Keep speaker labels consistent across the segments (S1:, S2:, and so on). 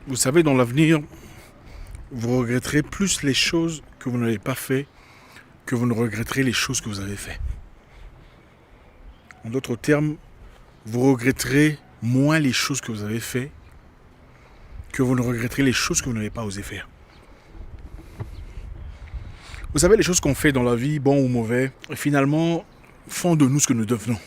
S1: Vous savez, dans l'avenir, vous regretterez plus les choses que vous n'avez pas fait que vous ne regretterez les choses que vous avez fait. En d'autres termes, vous regretterez moins les choses que vous avez fait que vous ne regretterez les choses que vous n'avez pas osé faire. Vous savez, les choses qu'on fait dans la vie, bon ou mauvais, finalement, font de nous ce que nous devenons.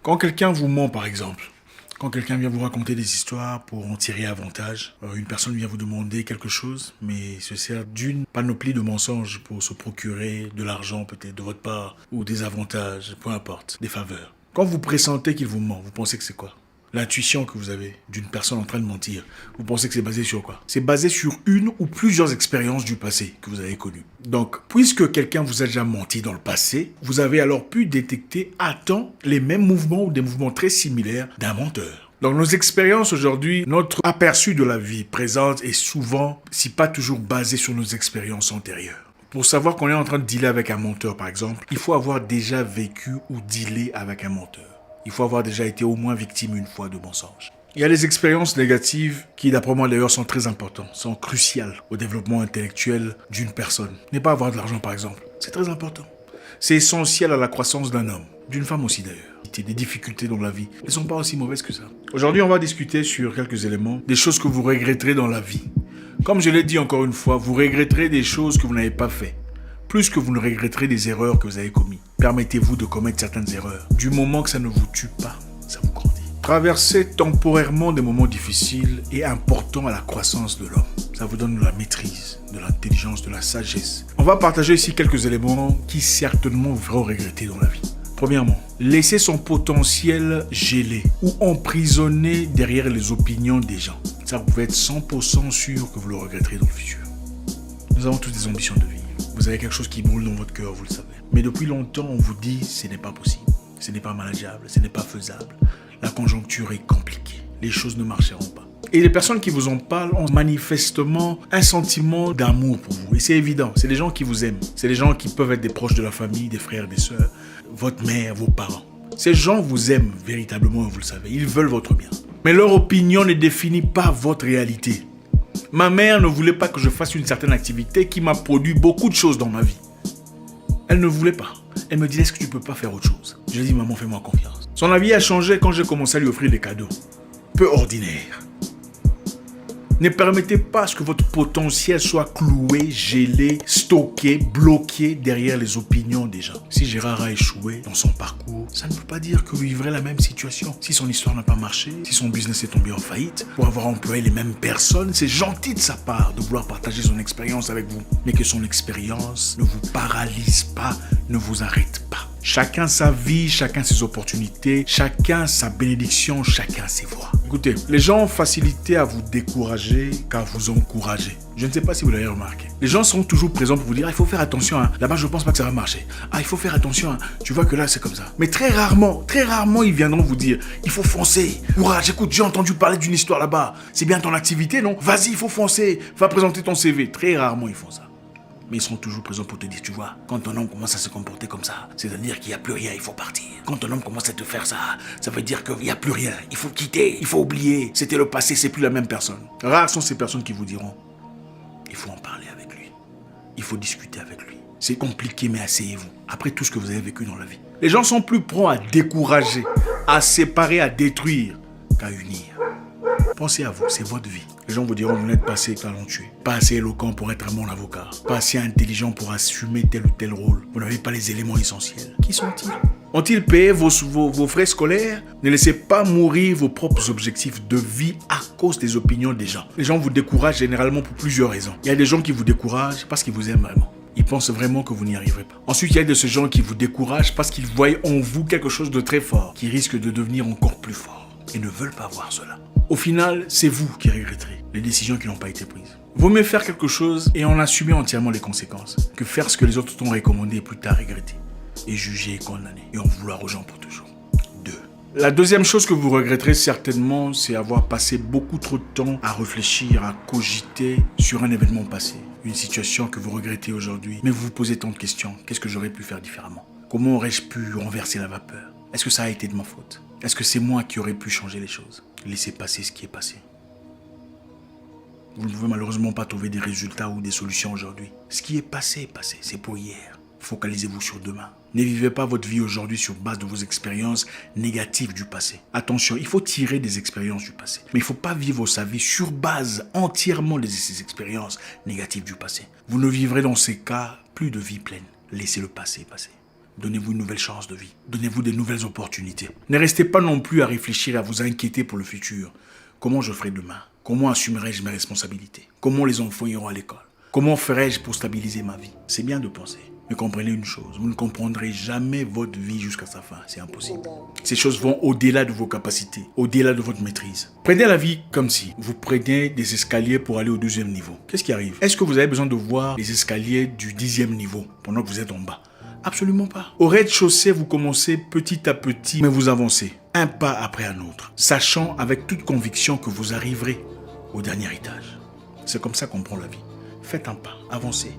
S1: Quand quelqu'un vous ment, par exemple, quand quelqu'un vient vous raconter des histoires pour en tirer avantage, une personne vient vous demander quelque chose, mais se sert d'une panoplie de mensonges pour se procurer de l'argent peut-être de votre part, ou des avantages, peu importe, des faveurs. Quand vous pressentez qu'il vous ment, vous pensez que c'est quoi? L'intuition que vous avez d'une personne en train de mentir, vous pensez que c'est basé sur quoi? C'est basé sur une ou plusieurs expériences du passé que vous avez connues. Donc, puisque quelqu'un vous a déjà menti dans le passé, vous avez alors pu détecter à temps les mêmes mouvements ou des mouvements très similaires d'un menteur. Dans nos expériences aujourd'hui, notre aperçu de la vie présente est souvent, si pas toujours basé sur nos expériences antérieures. Pour savoir qu'on est en train de dealer avec un menteur, par exemple, il faut avoir déjà vécu ou dealé avec un menteur. Il faut avoir déjà été au moins victime une fois de mensonges. Il y a des expériences négatives qui, d'après moi d'ailleurs, sont très importantes, sont cruciales au développement intellectuel d'une personne. Ne pas avoir de l'argent, par exemple, c'est très important. C'est essentiel à la croissance d'un homme, d'une femme aussi d'ailleurs. Des difficultés dans la vie ne sont pas aussi mauvaises que ça. Aujourd'hui, on va discuter sur quelques éléments, des choses que vous regretterez dans la vie. Comme je l'ai dit encore une fois, vous regretterez des choses que vous n'avez pas faites, plus que vous ne regretterez des erreurs que vous avez commises. Permettez-vous de commettre certaines erreurs. Du moment que ça ne vous tue pas, ça vous grandit. Traverser temporairement des moments difficiles est important à la croissance de l'homme. Ça vous donne de la maîtrise, de l'intelligence, de la sagesse. On va partager ici quelques éléments qui certainement vous feront regretter dans la vie. Premièrement, laisser son potentiel gelé ou emprisonné derrière les opinions des gens. Ça, vous pouvez être 100% sûr que vous le regretterez dans le futur. Nous avons toutes des ambitions de vie. Vous avez quelque chose qui brûle dans votre cœur, vous le savez. Mais depuis longtemps, on vous dit ce n'est pas possible, ce n'est pas manageable, ce n'est pas faisable. La conjoncture est compliquée, les choses ne marcheront pas. Et les personnes qui vous en parlent ont manifestement un sentiment d'amour pour vous. Et c'est évident, c'est des gens qui vous aiment. C'est des gens qui peuvent être des proches de la famille, des frères, des sœurs, votre mère, vos parents. Ces gens vous aiment véritablement, vous le savez. Ils veulent votre bien. Mais leur opinion ne définit pas votre réalité. Ma mère ne voulait pas que je fasse une certaine activité qui m'a produit beaucoup de choses dans ma vie. Elle ne voulait pas. Elle me disait, est-ce que tu ne peux pas faire autre chose? Je lui ai dit, maman, fais-moi confiance. Son avis a changé quand j'ai commencé à lui offrir des cadeaux. Peu ordinaires. Ne permettez pas à ce que votre potentiel soit cloué, gelé, stocké, bloqué derrière les opinions des gens. Si Gérard a échoué dans son parcours, ça ne veut pas dire que vous vivrez la même situation. Si son histoire n'a pas marché, si son business est tombé en faillite, pour avoir employé les mêmes personnes, c'est gentil de sa part de vouloir partager son expérience avec vous. Mais que son expérience ne vous paralyse pas, ne vous arrête pas. Chacun sa vie, chacun ses opportunités, chacun sa bénédiction, chacun ses voies. Écoutez, les gens ont facilité à vous décourager qu'à vous encourager. Je ne sais pas si vous l'avez remarqué. Les gens sont toujours présents pour vous dire, il faut faire attention, là-bas je ne pense pas que ça va marcher. Il faut faire attention, tu vois que là c'est comme ça. Mais très rarement, ils viendront vous dire, il faut foncer. Courage, écoute, j'ai entendu parler d'une histoire là-bas. C'est bien ton activité, non? Vas-y, il faut foncer. Va présenter ton CV. Très rarement ils font ça. Mais ils seront toujours présents pour te dire, tu vois, quand un homme commence à se comporter comme ça, c'est-à-dire qu'il n'y a plus rien, il faut partir. Quand un homme commence à te faire ça, ça veut dire qu'il n'y a plus rien, il faut quitter, il faut oublier. C'était le passé, c'est plus la même personne. Rares sont ces personnes qui vous diront, il faut en parler avec lui, il faut discuter avec lui. C'est compliqué, mais asseyez-vous. Après tout ce que vous avez vécu dans la vie. Les gens sont plus prompts à décourager, à séparer, à détruire, qu'à unir. Pensez à vous, c'est votre vie. Les gens vous diront, vous n'êtes pas assez talentueux, pas assez éloquent pour être un bon avocat, pas assez intelligent pour assumer tel ou tel rôle. Vous n'avez pas les éléments essentiels. Qui sont-ils? Ont-ils payé vos frais scolaires? Ne laissez pas mourir vos propres objectifs de vie à cause des opinions des gens. Les gens vous découragent généralement pour plusieurs raisons. Il y a des gens qui vous découragent parce qu'ils vous aiment vraiment. Ils pensent vraiment que vous n'y arriverez pas. Ensuite, il y a de ces gens qui vous découragent parce qu'ils voient en vous quelque chose de très fort, qui risque de devenir encore plus fort et ne veulent pas voir cela. Au final, c'est vous qui regretterez les décisions qui n'ont pas été prises. Vaut mieux faire quelque chose et en assumer entièrement les conséquences que faire ce que les autres t'ont recommandé et plus tard regretter. Et juger et condamner et en vouloir aux gens pour toujours. 2. La deuxième chose que vous regretterez certainement, c'est avoir passé beaucoup trop de temps à réfléchir, à cogiter sur un événement passé. Une situation que vous regrettez aujourd'hui, mais vous vous posez tant de questions. Qu'est-ce que j'aurais pu faire différemment? Comment aurais-je pu renverser la vapeur? Est-ce que ça a été de ma faute? Est-ce que c'est moi qui aurais pu changer les choses? Laissez passer ce qui est passé. Vous ne pouvez malheureusement pas trouver des résultats ou des solutions aujourd'hui. Ce qui est passé, c'est pour hier. Focalisez-vous sur demain. Ne vivez pas votre vie aujourd'hui sur base de vos expériences négatives du passé. Attention, il faut tirer des expériences du passé. Mais il ne faut pas vivre sa vie sur base entièrement de ces expériences négatives du passé. Vous ne vivrez dans ces cas plus de vie pleine. Laissez le passé passer. Donnez-vous une nouvelle chance de vie. Donnez-vous des nouvelles opportunités. Ne restez pas non plus à réfléchir et à vous inquiéter pour le futur. Comment je ferai demain? Comment assumerai-je mes responsabilités? Comment les enfants iront à l'école? Comment ferai-je pour stabiliser ma vie? C'est bien de penser. Mais comprenez une chose, vous ne comprendrez jamais votre vie jusqu'à sa fin, c'est impossible. Ces choses vont au-delà de vos capacités, au-delà de votre maîtrise. Prenez la vie comme si vous preniez des escaliers pour aller au 12e niveau. Qu'est-ce qui arrive? Est-ce que vous avez besoin de voir les escaliers du 10e niveau pendant que vous êtes en bas? Absolument pas. Au rez-de-chaussée, vous commencez petit à petit, mais vous avancez, un pas après un autre, sachant avec toute conviction que vous arriverez au dernier étage. C'est comme ça qu'on prend la vie. Faites un pas, avancez.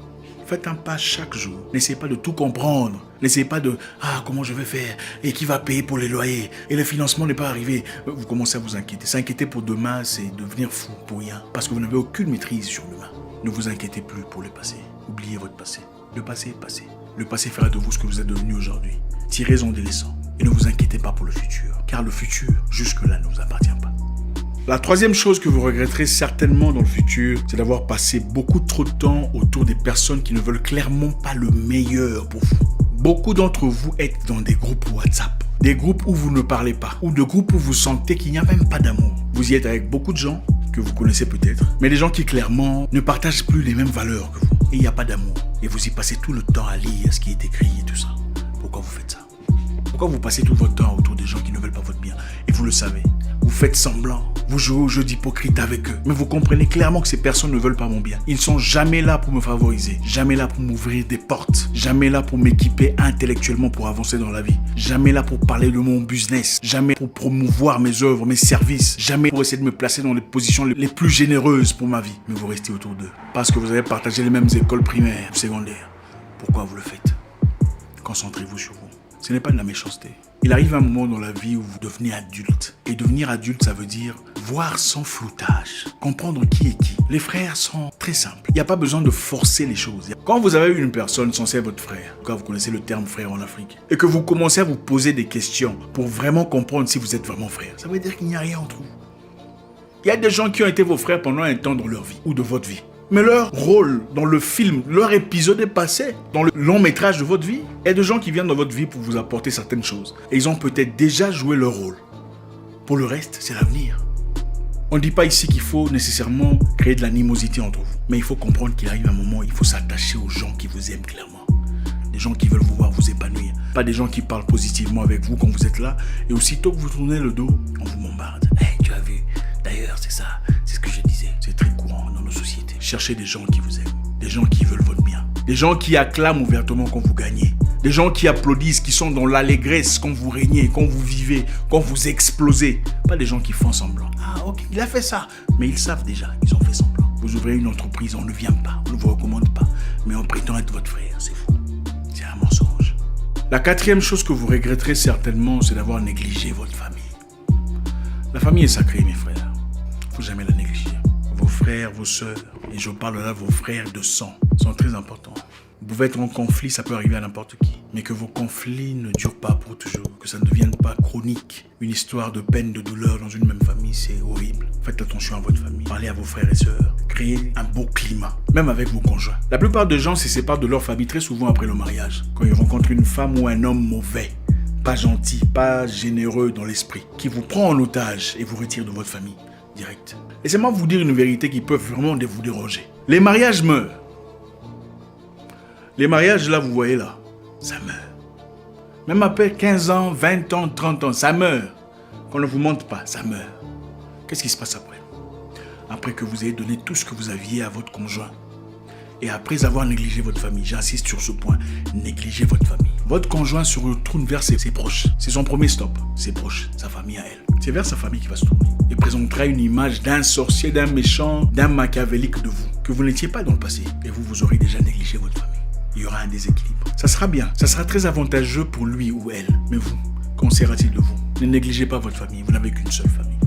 S1: Faites un pas chaque jour. N'essayez pas de tout comprendre. N'essayez pas de « Ah, comment je vais faire? Et qui va payer pour les loyers? Et le financement n'est pas arrivé. » Vous commencez à vous inquiéter. S'inquiéter pour demain, c'est devenir fou pour rien. Parce que vous n'avez aucune maîtrise sur demain. Ne vous inquiétez plus pour le passé. Oubliez votre passé. Le passé est passé. Le passé fera de vous ce que vous êtes devenu aujourd'hui. Tirez-en des leçons. Et ne vous inquiétez pas pour le futur. Car le futur, jusque-là, ne vous appartient pas. La troisième chose que vous regretterez certainement dans le futur, c'est d'avoir passé beaucoup trop de temps autour des personnes qui ne veulent clairement pas le meilleur pour vous. Beaucoup d'entre vous êtes dans des groupes WhatsApp, des groupes où vous ne parlez pas, ou de groupes où vous sentez qu'il n'y a même pas d'amour. Vous y êtes avec beaucoup de gens que vous connaissez peut-être, mais des gens qui clairement ne partagent plus les mêmes valeurs que vous. Et il n'y a pas d'amour. Et vous y passez tout le temps à lire ce qui est écrit et tout ça. Pourquoi vous faites ça? Pourquoi vous passez tout votre temps autour des gens qui ne veulent pas votre bien? Et vous le savez. Vous faites semblant. Vous jouez au jeu d'hypocrite avec eux. Mais vous comprenez clairement que ces personnes ne veulent pas mon bien. Ils ne sont jamais là pour me favoriser. Jamais là pour m'ouvrir des portes. Jamais là pour m'équiper intellectuellement pour avancer dans la vie. Jamais là pour parler de mon business. Jamais pour promouvoir mes œuvres, mes services. Jamais pour essayer de me placer dans les positions les plus généreuses pour ma vie. Mais vous restez autour d'eux. Parce que vous avez partagé les mêmes écoles primaires ou secondaires. Pourquoi vous le faites? Concentrez-vous sur vous. Ce n'est pas de la méchanceté. Il arrive un moment dans la vie où vous devenez adulte. Et devenir adulte, ça veut dire voir sans floutage, comprendre qui est qui. Les frères sont très simples. Il n'y a pas besoin de forcer les choses. Quand vous avez une personne censée être votre frère, quand vous connaissez le terme frère en Afrique, et que vous commencez à vous poser des questions pour vraiment comprendre si vous êtes vraiment frère, ça veut dire qu'il n'y a rien entre vous. Il y a des gens qui ont été vos frères pendant un temps dans leur vie, ou de votre vie. Mais leur rôle dans le film, leur épisode est passé dans le long métrage de votre vie. Il y a des gens qui viennent dans votre vie pour vous apporter certaines choses. Et ils ont peut-être déjà joué leur rôle. Pour le reste, c'est l'avenir. On ne dit pas ici qu'il faut nécessairement créer de l'animosité entre vous. Mais il faut comprendre qu'il arrive un moment où il faut s'attacher aux gens qui vous aiment clairement. Des gens qui veulent vous voir vous épanouir. Pas des gens qui parlent positivement avec vous quand vous êtes là. Et aussitôt que vous tournez le dos, on vous bombarde. Hey, tu as vu? D'ailleurs, c'est ça. C'est ce que je disais. C'est très courant dans nos sociétés. Cherchez des gens qui vous aiment. Des gens qui veulent votre bien. Des gens qui acclament ouvertement quand vous gagnez. Des gens qui applaudissent, qui sont dans l'allégresse quand vous régnez, quand vous vivez, quand vous explosez. Pas des gens qui font semblant. Ah, ok, il a fait ça. Mais ils savent déjà, ils ont fait semblant. Vous ouvrez une entreprise, on ne vient pas, on ne vous recommande pas. Mais on prétend être votre frère, c'est fou. C'est un mensonge. La quatrième chose que vous regretterez certainement, c'est d'avoir négligé votre famille. La famille est sacrée, mes frères. Il ne faut jamais la négliger. Vos frères, vos sœurs, et je parle là de vos frères de sang, sont très importants. Vous pouvez être en conflit, ça peut arriver à n'importe qui. Mais que vos conflits ne durent pas pour toujours, que ça ne devienne pas chronique. Une histoire de peine, de douleur dans une même famille, c'est horrible. Faites attention à votre famille. Parlez à vos frères et sœurs. Créez un beau climat, même avec vos conjoints. La plupart des gens se séparent de leur famille très souvent après le mariage. Quand ils rencontrent une femme ou un homme mauvais, pas gentil, pas généreux dans l'esprit, qui vous prend en otage et vous retire de votre famille direct. Laissez-moi vous dire une vérité qui peut vraiment vous déranger. Les mariages meurent. Les mariages, là, vous voyez là, ça meurt. Même après 15 ans, 20 ans, 30 ans, ça meurt. Quand on ne vous montre pas, ça meurt. Qu'est-ce qui se passe après? Après que vous ayez donné tout ce que vous aviez à votre conjoint. Et après avoir négligé votre famille, j'insiste sur ce point, négligez votre famille. Votre conjoint se retourne vers ses proches. C'est son premier stop, ses proches, sa famille à elle. C'est vers sa famille qu'il va se tourner. Il présentera une image d'un sorcier, d'un méchant, d'un machiavélique de vous, que vous n'étiez pas dans le passé. Et vous aurez déjà négligé votre famille. Il y aura un déséquilibre. Ça sera bien, ça sera très avantageux pour lui ou elle. Mais vous, qu'en sera-t-il de vous? Ne négligez pas votre famille, vous n'avez qu'une seule famille.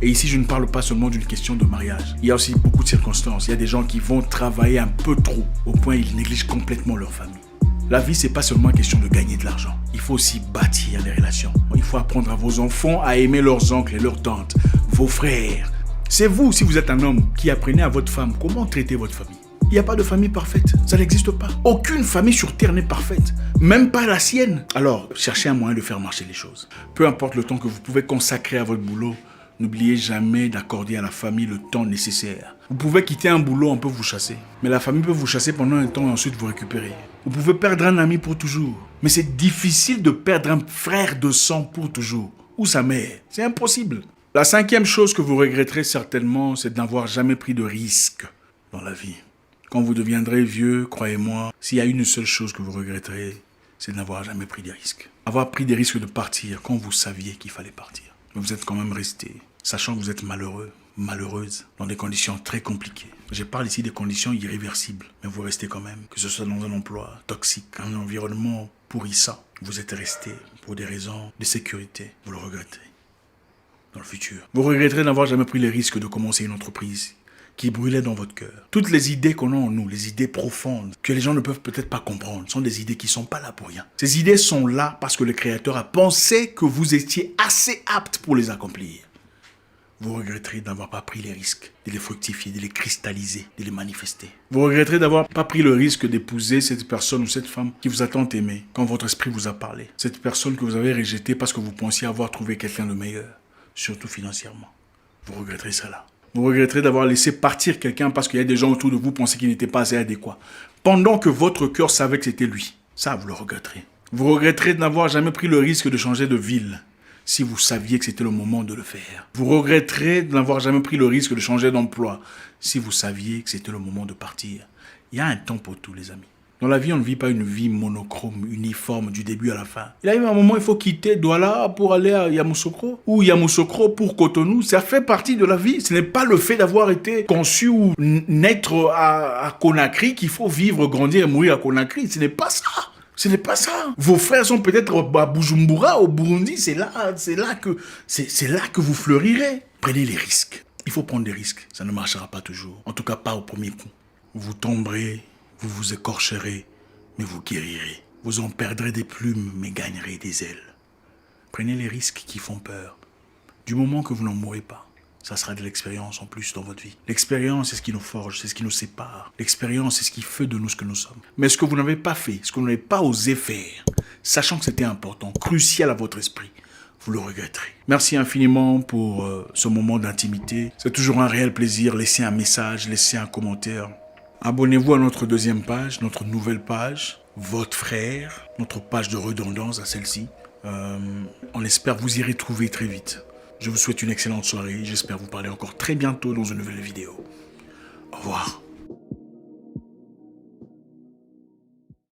S1: Et ici, je ne parle pas seulement d'une question de mariage. Il y a aussi beaucoup de circonstances. Il y a des gens qui vont travailler un peu trop, au point où ils négligent complètement leur famille. La vie, c'est pas seulement une question de gagner de l'argent. Il faut aussi bâtir des relations. Il faut apprendre à vos enfants à aimer leurs oncles et leurs tantes, vos frères. C'est vous, si vous êtes un homme, qui apprenez à votre femme comment traiter votre famille. Il n'y a pas de famille parfaite, ça n'existe pas. Aucune famille sur Terre n'est parfaite, même pas la sienne. Alors, cherchez un moyen de faire marcher les choses. Peu importe le temps que vous pouvez consacrer à votre boulot, n'oubliez jamais d'accorder à la famille le temps nécessaire. Vous pouvez quitter un boulot, on peut vous chasser. Mais la famille peut vous chasser pendant un temps et ensuite vous récupérer. Vous pouvez perdre un ami pour toujours. Mais c'est difficile de perdre un frère de sang pour toujours. Ou sa mère. C'est impossible. La 5e chose que vous regretterez certainement, c'est de n'avoir jamais pris de risque dans la vie. Quand vous deviendrez vieux, croyez-moi, s'il y a une seule chose que vous regretterez, c'est de n'avoir jamais pris des risques. Avoir pris des risques de partir quand vous saviez qu'il fallait partir. Mais vous êtes quand même resté, sachant que vous êtes malheureux, malheureuse, dans des conditions très compliquées. Je parle ici des conditions irréversibles, mais vous restez quand même, que ce soit dans un emploi toxique, un environnement pourrissant. Vous êtes resté pour des raisons de sécurité. Vous le regrettez dans le futur. Vous regretterez d'avoir jamais pris les risques de commencer une entreprise qui brûlait dans votre cœur. Toutes les idées qu'on a en nous, les idées profondes, que les gens ne peuvent peut-être pas comprendre, sont des idées qui ne sont pas là pour rien. Ces idées sont là parce que le Créateur a pensé que vous étiez assez apte pour les accomplir. Vous regretterez d'avoir pas pris les risques, de les fructifier, de les cristalliser, de les manifester. Vous regretterez d'avoir pas pris le risque d'épouser cette personne ou cette femme qui vous a tant aimé quand votre esprit vous a parlé. Cette personne que vous avez rejetée parce que vous pensiez avoir trouvé quelqu'un de meilleur, surtout financièrement. Vous regretterez cela. Vous regretterez d'avoir laissé partir quelqu'un parce qu'il y a des gens autour de vous qui pensaient qu'il n'était pas assez adéquat. Pendant que votre cœur savait que c'était lui. Ça, vous le regretterez. Vous regretterez de n'avoir jamais pris le risque de changer de ville si vous saviez que c'était le moment de le faire. Vous regretterez de n'avoir jamais pris le risque de changer d'emploi si vous saviez que c'était le moment de partir. Il y a un temps pour tout, les amis. Dans la vie, on ne vit pas une vie monochrome, uniforme, du début à la fin. Il arrive un moment, il faut quitter Douala pour aller à Yamoussoukro, ou Yamoussoukro pour Cotonou. Ça fait partie de la vie. Ce n'est pas le fait d'avoir été conçu ou naître à Conakry qu'il faut vivre, grandir et mourir à Conakry. Ce n'est pas ça. Ce n'est pas ça. Vos frères sont peut-être à Bujumbura, au Burundi. C'est là que vous fleurirez. Prenez les risques. Il faut prendre des risques. Ça ne marchera pas toujours. En tout cas, pas au premier coup. Vous tomberez. Vous vous écorcherez, mais vous guérirez. Vous en perdrez des plumes, mais gagnerez des ailes. Prenez les risques qui font peur. Du moment que vous n'en mourrez pas, ça sera de l'expérience en plus dans votre vie. L'expérience, c'est ce qui nous forge, c'est ce qui nous sépare. L'expérience, c'est ce qui fait de nous ce que nous sommes. Mais ce que vous n'avez pas fait, ce que vous n'avez pas osé faire, sachant que c'était important, crucial à votre esprit, vous le regretterez. Merci infiniment pour ce moment d'intimité. C'est toujours un réel plaisir. Laissez un message, laissez un commentaire. Abonnez-vous à notre 2e page, notre nouvelle page, votre frère, notre page de redondance à celle-ci. On espère vous y retrouver très vite. Je vous souhaite une excellente soirée. J'espère vous parler encore très bientôt dans une nouvelle vidéo. Au revoir.